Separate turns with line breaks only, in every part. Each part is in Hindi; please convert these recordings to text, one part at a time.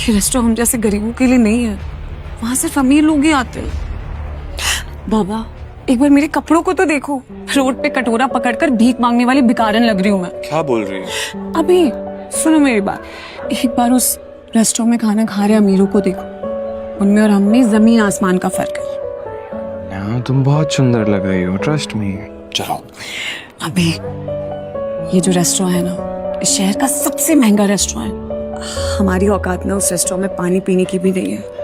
ये रेस्टोरेंट हम जैसे गरीबों के लिए नहीं है, वहां सिर्फ अमीर लोग ही आते हैं। बाबा एक बार मेरे कपड़ों को तो देखो, रोड पे कटोरा पकड़कर भीख मांगने वाली भिखारन लग रही हूँ मैं।
क्या बोल रही है?
अभी सुनो मेरी बात, एक बार उस रेस्टोरेंट में खाना खा रहे अमीरों को देखो, उनमें और हम में जमीन आसमान का फर्क है।
हाँ, तुम बहुत सुंदर लग रही हो, ट्रस्ट मी। चलो।
अभी ये जो रेस्टोरेंट है ना, इस शहर का सबसे महंगा रेस्टोरेंट है। हमारी औकात ना उस रेस्टोरेंट में पानी पीने की भी नहीं है।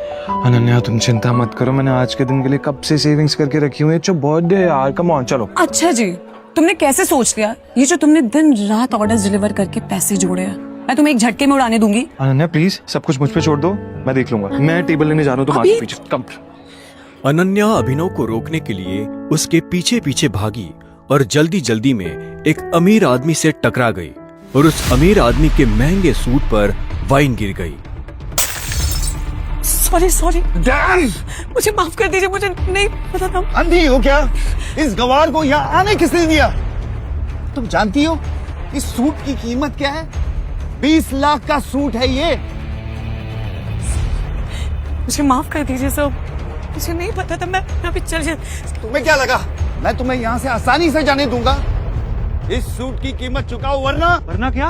अनन्या तुम चिंता मत करो, मैंने आज के दिन के लिए कब से सेविंग्स करके रखी हुई है। जो बर्थडे है यार, कम ऑन चलो।
अच्छा जी, तुमने कैसे सोच लिया? ये जो तुमने दिन रात ऑर्डर्स डिलीवर करके पैसे जोड़े हैं, मैं तुम्हें एक झटके में उड़ाने दूंगी।
अनन्या प्लीज सब कुछ मुझ पे छोड़ दो, मैं देख लूंगा। मैं टेबल लेने जा रहा हूँ, तुम आगे पीछे कम।
अनन्या अभिनव को रोकने के लिए उसके पीछे पीछे भागी और जल्दी जल्दी में एक अमीर आदमी से टकरा गई और उस अमीर आदमी के महंगे सूट पर वाइन गिर गई।
सॉरी मुझे माफ कर दीजिए, मुझे नहीं पता था।
अंधी हो क्या? इस गवार को यहाँ आने किसने दिया? तुम जानती हो इस सूट की कीमत क्या है? 20 लाख का सूट है ये।
मुझे माफ कर दीजिए सर, मुझे नहीं पता था। मैं अभी चल जाती।
तुम्हें क्या लगा मैं तुम्हें यहाँ से आसानी से जाने दूंगा? इस सूट की कीमत चुकाओ वरना
क्या?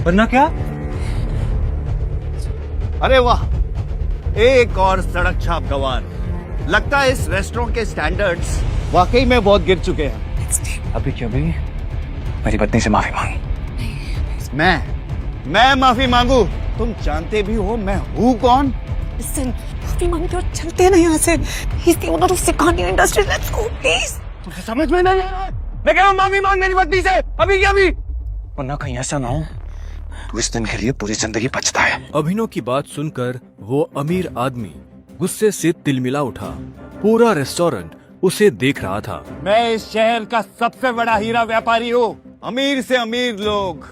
वरना क्या?
अरे वाह, एक और सड़क छाप गवार। लगता है इस रेस्टोरेंट के स्टैंडर्ड्स वाकई में बहुत गिर चुके हैं।
अभी क्या भाई, मेरी पत्नी से माफी मांग।
मैं माफी मांगू? तुम जानते भी हो मैं हूँ कौन?
माफी मांगते और चलते ना यहाँ से। He's the owner of Sikani Industries. Let's go, please.
तुझे समझ में नहीं आ रहा? मैं कह रहा हूँ माफी मांग मेरी पत्नी से, अभी क्या अभी?
वरना कहीं ऐसा ना हो तू इस दिन के लिए पूरी जिंदगी पछता है।
अभिनव की बात सुनकर वो अमीर आदमी गुस्से से तिलमिला उठा। पूरा रेस्टोरेंट उसे देख रहा था।
मैं इस शहर का सबसे बड़ा हीरा व्यापारी हूँ। अमीर से अमीर लोग,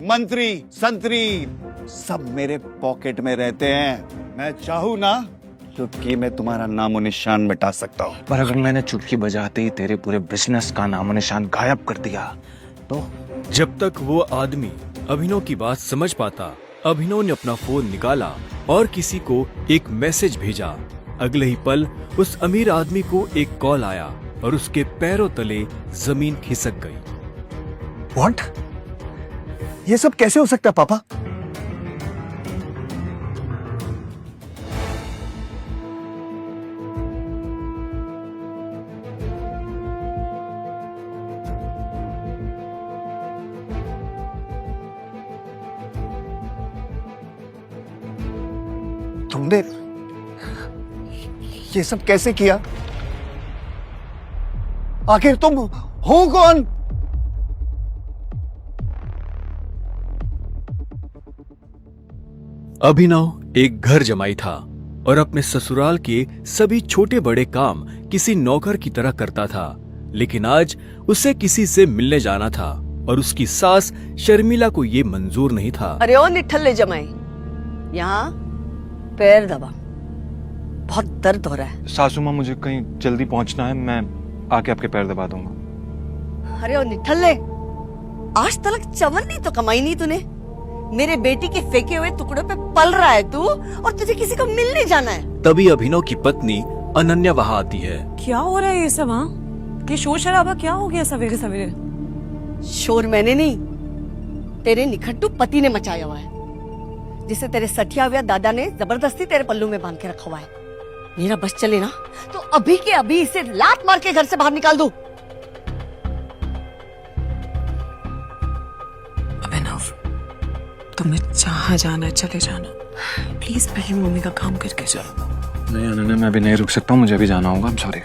मंत्री, संतरी, सब मेरे पॉकेट में रहते हैं। मैं चाहूँ ना चुटकी में तुम्हारा नामो निशान मिटा सकता हूँ।
पर अगर मैंने चुटकी बजाते ही तेरे पूरे बिजनेस का नामो निशान गायब कर दिया तो?
जब तक वो आदमी अभिनव की बात समझ पाता, अभिनव ने अपना फोन निकाला और किसी को एक मैसेज भेजा। अगले ही पल उस अमीर आदमी को एक कॉल आया और उसके पैरों तले जमीन खिसक गई।
व्हाट? ये सब कैसे हो सकता है पापा? तुमने ये सब कैसे किया? आखिर तुम हो कौन?
अभिनव एक घर जमाई था और अपने ससुराल के सभी छोटे बड़े काम किसी नौकर की तरह करता था। लेकिन आज उसे किसी से मिलने जाना था और उसकी सास शर्मिला को ये मंजूर नहीं था।
अरे ओ निठल्ले जमाई, यहाँ पैर दबा, बहुत दर्द हो रहा है।
सासू माँ मुझे कहीं जल्दी पहुंचना है, मैं आके आपके पैर दबा दूंगा।
अरे ओ निठल्ले, आज तक चवन्नी तो कमाई नहीं तूने। मेरे बेटी के फेंके हुए टुकड़ों पे पल रहा है तू, और तुझे किसी को मिलने जाना है।
तभी अभिनव की पत्नी अनन्या वहाँ आती है।
क्या हो रहा है ये सब? हाँ, ये शोर शराबा क्या हो गया सवेरे सवेरे?
शोर मैंने नहीं, तेरे निखट्टू पति ने मचाया हुआ है, जिसे तेरे सठिया हुआ दादा ने जबरदस्ती तेरे पल्लू में बांध के रखा हुआ है। मेरा बस चले ना तो अभी के अभी इसे लात मार के घर से बाहर निकाल दूं।
अभिनव, तुम्हें जहाँ जाना है चले जाना, प्लीज पहले मम्मी का काम करके जाओ।
नहीं अनन्या, मैं अभी नहीं रुक सकता हूँ, मुझे अभी जाना होगा। I'm sorry।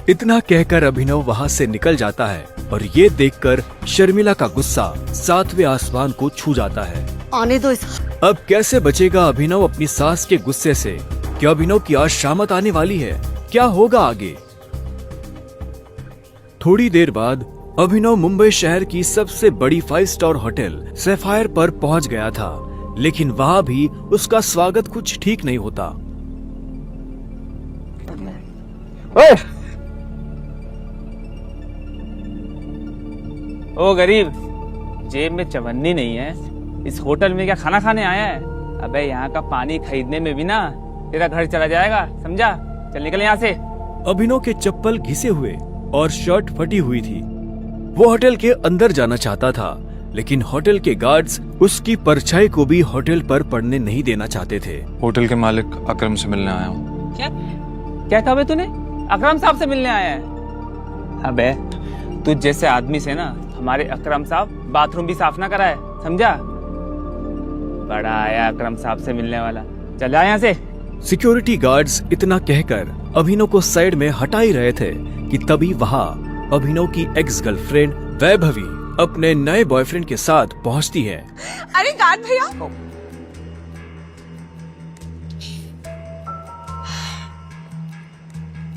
इतना कहकर अभिनव वहाँ से निकल जाता है और ये देखकर शर्मिला का गुस्सा 7वें आसमान को छू जाता है।
आने दो इस।
अब कैसे बचेगा अभिनव अपनी सास के गुस्से से? क्या अभिनव की आज शामत आने वाली है? क्या होगा आगे? थोड़ी देर बाद अभिनव मुंबई शहर की सबसे बड़ी 5 स्टार होटल सैफायर पर पहुंच गया था, लेकिन वहां भी उसका स्वागत कुछ ठीक नहीं होता।
ओ गरीब, जेब में चवन्नी नहीं है इस होटल में क्या खाना खाने आया है? अबे यहाँ का पानी खरीदने में भी ना तेरा घर चला जाएगा, समझा? चल निकल यहाँ से।
अभिनव के चप्पल घिसे हुए और शर्ट फटी हुई थी। वो होटल के अंदर जाना चाहता था, लेकिन होटल के गार्ड्स उसकी परछाई को भी होटल पर पड़ने नहीं देना चाहते थे।
होटल के मालिक अकरम से मिलने आया हूँ।
क्या कहा बे तूने? अकरम साहब से मिलने आया है? अबे तू जैसे आदमी से ना हमारे अकरम साहब बाथरूम भी साफ ना कराए, समझा? बड़ा आया अकरम साहब से मिलने वाला। चल जा यहाँ से।
सिक्योरिटी गार्ड्स इतना कहकर अभिनव को साइड में हटा ही रहे थे कि तभी वहाँ अभिनव की एक्स गर्लफ्रेंड वैभवी अपने नए बॉयफ्रेंड के साथ पहुँचती है।
अरे गार्ड भैया,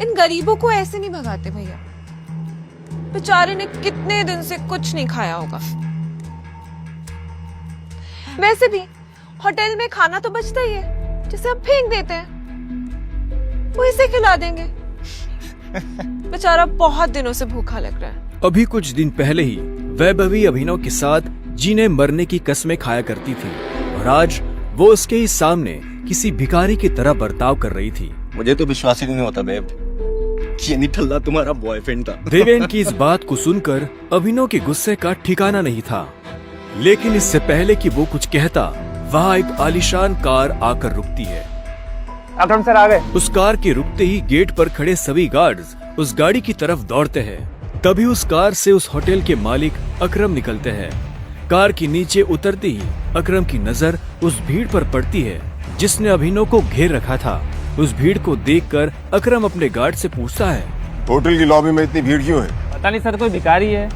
इन गरीबों को ऐसे नहीं भगाते भैया। बेचारे ने कितने दिन से कुछ नहीं खाया होगा। वैसे भी होटल में खाना तो बचता ही है, जिसे हम फेंक देते हैं, वो इसे खिला देंगे। बेचारा बहुत दिनों से भूखा लग रहा है।
अभी कुछ दिन पहले ही वैभवी अभिनव के साथ जीने मरने की कस्में खाया करती थी और आज वो उसके ही सामने किसी भिखारी की तरह बर्ताव कर रही थी।
मुझे तो विश्वास ही नहीं होता बेब, ये निठल्ला तुम्हारा बॉयफ्रेंड था।
देवेन की इस बात को सुनकर अभिनव के गुस्से का ठिकाना नहीं था, लेकिन इससे पहले कि वो कुछ कहता, वहाँ एक आलीशान कार आकर रुकती है।
अकरम सर आ गए।
उस कार के रुकते ही गेट पर खड़े सभी गार्ड्स उस गाड़ी की तरफ दौड़ते हैं। तभी उस कार से उस होटल के मालिक अकरम निकलते हैं। कार के नीचे उतरते ही अकरम की नजर उस भीड़ पर पड़ती है जिसने अभिनव को घेर रखा था। उस भीड़ को देखकर अकरम अपने गार्ड से पूछता है,
होटल की लॉबी में इतनी भीड़ क्यों है?
पता नहीं सर, कोई भिखारी है,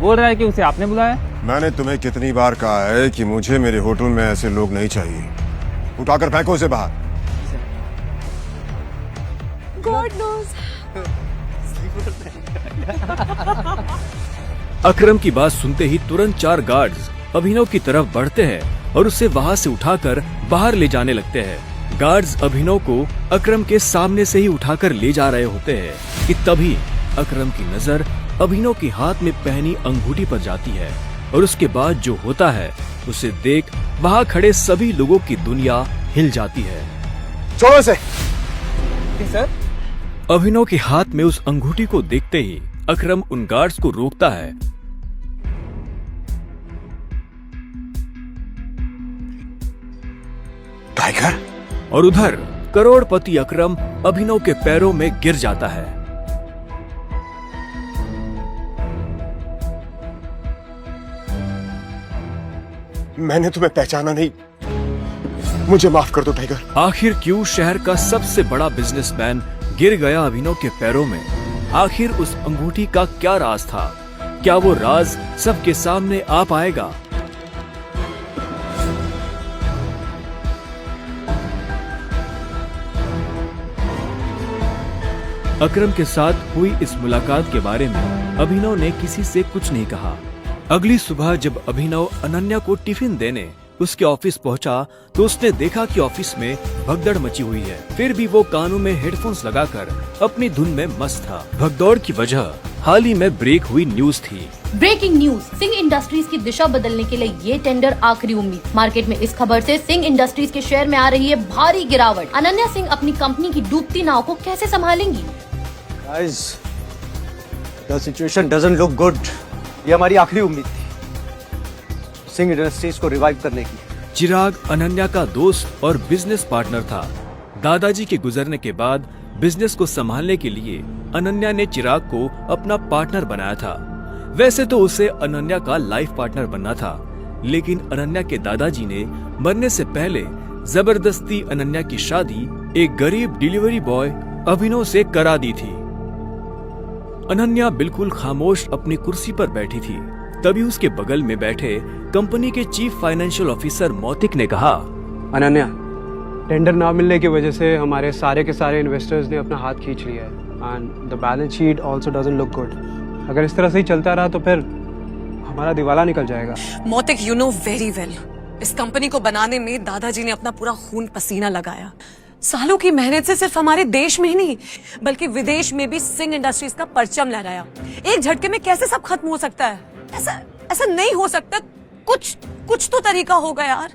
बोल रहा है कि उसे आपने बुलाया।
मैंने तुम्हें कितनी बार कहा है कि मुझे मेरे होटल में ऐसे लोग नहीं चाहिए। उठाकर फेंको उसे बाहर।
God knows.
अकरम की बात सुनते ही तुरंत 4 गार्ड्स अभिनव की तरफ बढ़ते हैं और उसे वहां से उठाकर बाहर ले जाने लगते हैं। गार्ड्स अभिनव को अकरम के सामने से ही उठाकर ले जा रहे होते हैं कि तभी अकरम की नजर अभिनव के हाथ में पहनी अंगूठी पर जाती है और उसके बाद जो होता है उसे देख वहाँ खड़े सभी लोगों की दुनिया हिल जाती है।
छोड़ो इसे।
सर
अभिनव के हाथ में उस अंगूठी को देखते ही अकरम उन गार्ड्स को रोकता है।
टाइगर।
और उधर करोड़पति अकरम अभिनव के पैरों में गिर जाता है।
मैंने तुम्हें पहचाना नहीं, मुझे माफ कर दो टाइगर।
आखिर क्यों शहर का सबसे बड़ा बिजनेसमैन गिर गया अभिनव के पैरों में? आखिर उस अंगूठी का क्या राज था? क्या वो राज सबके सामने आ पाएगा? अकरम के साथ हुई इस मुलाकात के बारे में अभिनव ने किसी से कुछ नहीं कहा। अगली सुबह जब अभिनव अनन्या को टिफिन देने उसके ऑफिस पहुंचा तो उसने देखा कि ऑफिस में भगदड़ मची हुई है। फिर भी वो कानों में हेडफोन्स लगाकर अपनी धुन में मस्त था। भगदौड़ की वजह हाल ही में ब्रेक हुई न्यूज थी।
ब्रेकिंग न्यूज, सिंह इंडस्ट्रीज की दिशा बदलने के लिए ये टेंडर आखिरी उम्मीद। मार्केट में इस खबर से सिंह इंडस्ट्रीज के शेयर में आ रही है भारी गिरावट। अनन्या सिंह अपनी कंपनी की डूबती नाव को कैसे संभालेंगी?
Guys, the situation doesn't look good. ये हमारी आखिरी उम्मीद थी सिंह इंडस्ट्रीज को रिवाइव करने की।
चिराग अनन्या का दोस्त और बिजनेस पार्टनर था। दादाजी के गुजरने के बाद बिजनेस को संभालने के लिए अनन्या ने चिराग को अपना पार्टनर बनाया था। वैसे तो उसे अनन्या का लाइफ पार्टनर बनना था, लेकिन अनन्या के दादाजी ने मरने से पहले जबरदस्ती अनन्या की शादी एक गरीब डिलीवरी बॉय अभिनव से करा दी थी। अनन्या बिल्कुल खामोश अपनी कुर्सी पर बैठी थी। तभी उसके बगल में बैठे कंपनी के चीफ फाइनेंशियल ऑफिसर मौतिक ने कहा,
अनन्या, टेंडर ना मिलने की वजह से हमारे सारे के सारे इन्वेस्टर्स ने अपना हाथ खींच लिया है and the balance sheet also doesn't look good. अगर इस तरह से ही चलता रहा तो फिर हमारा दिवाला निकल जाएगा।
मोतिक, यू नो वेरी वेल, इस कंपनी को बनाने में दादाजी ने अपना पूरा खून पसीना लगाया। सालों की मेहनत से सिर्फ हमारे देश में ही नहीं बल्कि विदेश में भी सिंह इंडस्ट्रीज का परचम लहराया। एक झटके में कैसे सब खत्म हो सकता है? ऐसा नहीं हो सकता। कुछ तो तरीका होगा यार।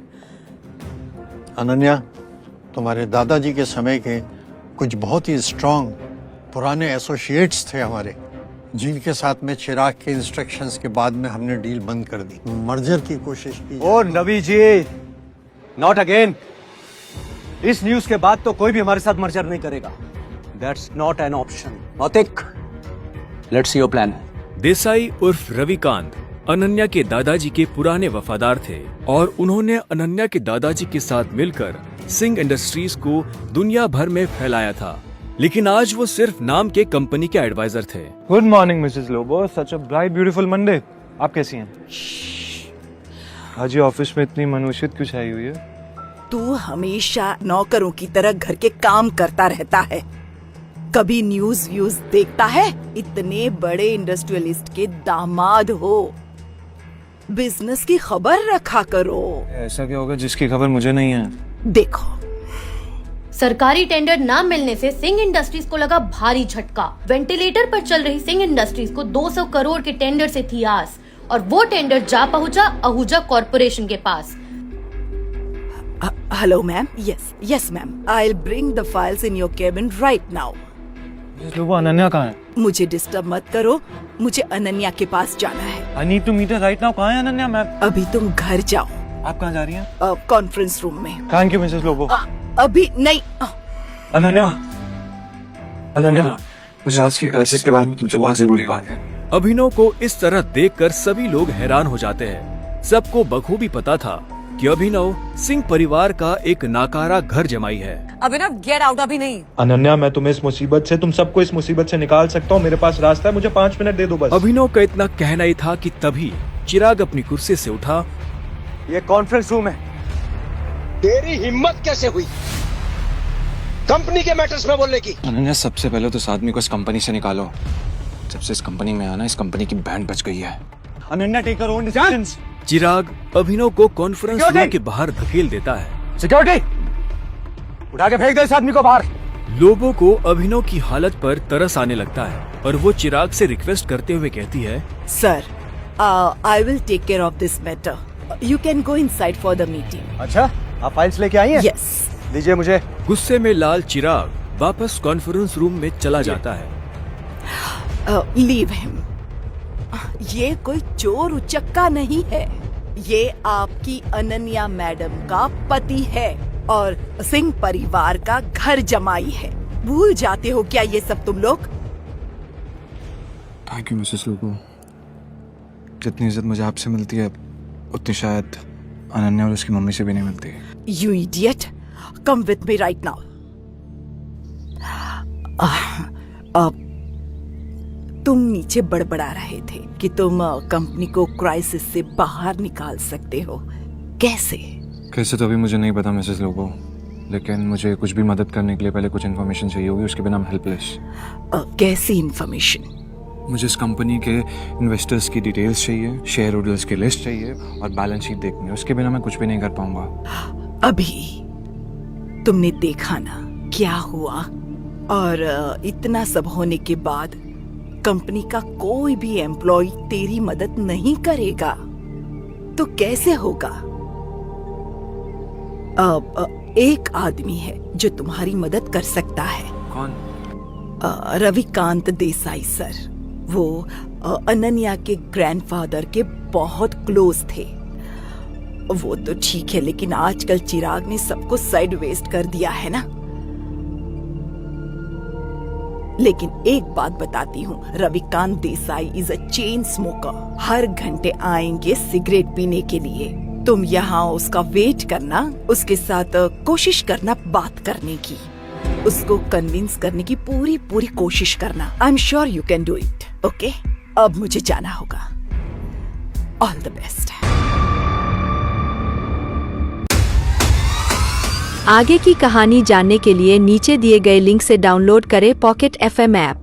अनन्या, तुम्हारे दादाजी के समय के कुछ बहुत ही स्ट्रांग पुराने एसोसिएट्स थे हमारे, जिनके साथ में चिराग के इंस्ट्रक्शंस के बाद में हमने डील बंद कर दी, मर्जर की कोशिश की।
ओ नबी जी, नॉट अगेन। इस न्यूज के बाद तो कोई भी हमारे साथ मर्जर नहीं करेगा। That's not an option. Nautik, let's see your plan.
Desai उर्फ रविकांत अनन्या के दादाजी के पुराने वफादार थे और उन्होंने अनन्या के दादाजी के साथ मिलकर सिंह इंडस्ट्रीज को दुनिया भर में फैलाया था, लेकिन आज वो सिर्फ नाम के कंपनी के एडवाइजर थे।
Good morning Mrs Lobo, such a bright beautiful Monday. आप कैसी हैं? आज ये ऑफिस में इतनी मनुष्यत क्यों छाई हुई है?
तू हमेशा नौकरों की तरह घर के काम करता रहता है, कभी न्यूज व्यूज देखता है? इतने बड़े इंडस्ट्रियलिस्ट के दामाद हो, बिजनेस की खबर रखा करो।
ऐसा क्या होगा जिसकी खबर मुझे नहीं है?
देखो,
सरकारी टेंडर न मिलने से सिंह इंडस्ट्रीज को लगा भारी झटका। वेंटिलेटर पर चल रही सिंह इंडस्ट्रीज को 200 करोड़ के टेंडर से थी आस, और वो टेंडर जा पहुंचा आहूजा कॉर्पोरेशन के पास।
Hello ma'am. Yes ma'am, I will bring the files in your cabin right now.
Lobo, Ananya कहाँ है?
मुझे डिस्टर्ब मत करो, मुझे अनन्या के पास जाना है।
I need to meet her right now. कहाँ है अनन्या मैम?
अभी तुम घर जाओ।
आप कहाँ जा रही हैं?
कॉन्फ्रेंस रूम में।
Thank you Mrs Lobo.
अभी नहीं।
अनन्या, मुझे आज की क्राइसिस के बारे में तुमसे बहुत जरूरी बात है।
अभिनव को इस तरह देखकर सभी लोग हैरान हो जाते हैं। सबको बखूबी पता था कि अभिनव सिंह परिवार का एक नाकारा घर जमाई है।
अभिनव, गेट आउट। अभी नहीं।
अनन्या, मैं तुम्हें इस मुसीबत से, तुम सबको इस मुसीबत से निकाल सकता हूँ। मेरे पास रास्ता है, मुझे 5 मिनट दे दो बस।
अभिनव का इतना कहना ही था कि तभी चिराग अपनी कुर्सी से उठा।
ये कॉन्फ्रेंस रूम है।
तेरी हिम्मत कैसे हुई कंपनी के मैटर्स में बोलने की?
अनन्या, सबसे पहले तो इस आदमी को इस कंपनी से निकालो। जब से इस कंपनी में आना, इस कंपनी की बैंड बच गई है।
Ananya, take your own decisions.
Chirag Abhinav को कॉन्फ्रेंस रूम के बाहर धकेल देता है।
सिक्योरिटी, उठा के फेंक दो इस आदमी को बाहर।
लोगों को अभिनव की हालत पर तरस आने लगता है और वो चिराग से रिक्वेस्ट करते हुए कहती है,
sir, I will take care of this matter. You can go inside for the meeting.
अच्छा, आप फाइल्स लेके आई हैं?
यस।
दीजिए मुझे।
गुस्से में लाल चिराग वापस कॉन्फ्रेंस रूम में चला जाता है।
Leave him. ये कोई चोर उचक्का नहीं है, ये आपकी अनन्या मैडम का पति है और सिंह परिवार का घर जमाई है। भूल जाते हो क्या ये सब तुम लोग?
Thank you Mrs Lobo. जितनी इज्जत मुझे आपसे मिलती है, उतनी शायद अनन्या और उसकी मम्मी से भी नहीं मिलती।
You idiot! Come with me right now. तुम नीचे बड़बड़ा रहे थे कि तुम कंपनी को क्राइसिस से बाहर निकाल सकते हो। कैसे
तो अभी मुझे नहीं पता मिसेस लोबो, लेकिन मुझे कुछ भी मदद करने के लिए पहले कुछ इन्फॉर्मेशन चाहिए होगी, उसके बिना I'm हेल्पलेस।
कैसी इंफॉर्मेशन?
मुझे इस कंपनी के इन्वेस्टर्स की डिटेल्स चाहिए, शेयर होल्डर्स की लिस्ट चाहिए और बैलेंस शीट देखनी है। उसके बिना मैं कुछ भी नहीं कर पाऊंगा।
अभी तुमने देखा ना क्या हुआ, और इतना सब होने के बाद कंपनी का कोई भी एम्प्लॉय तेरी मदद नहीं करेगा तो कैसे होगा? एक आदमी है जो तुम्हारी मदद कर सकता है।
कौन?
रविकांत देसाई सर। वो अनन्या के ग्रैंडफादर के बहुत क्लोज थे। वो तो ठीक है, लेकिन आजकल चिराग ने सबको साइड वेस्ट कर दिया है ना। लेकिन एक बात बताती हूँ, Ravikant Desai is a chain smoker. हर घंटे आएंगे सिगरेट पीने के लिए। तुम यहाँ उसका वेट करना, उसके साथ कोशिश करना बात करने की, उसको कन्विंस करने की पूरी कोशिश करना। I am sure you can do it. Okay, अब मुझे जाना होगा। All the best.
आगे की कहानी जानने के लिए नीचे दिए गए लिंक से डाउनलोड करें पॉकेट FM ऐप।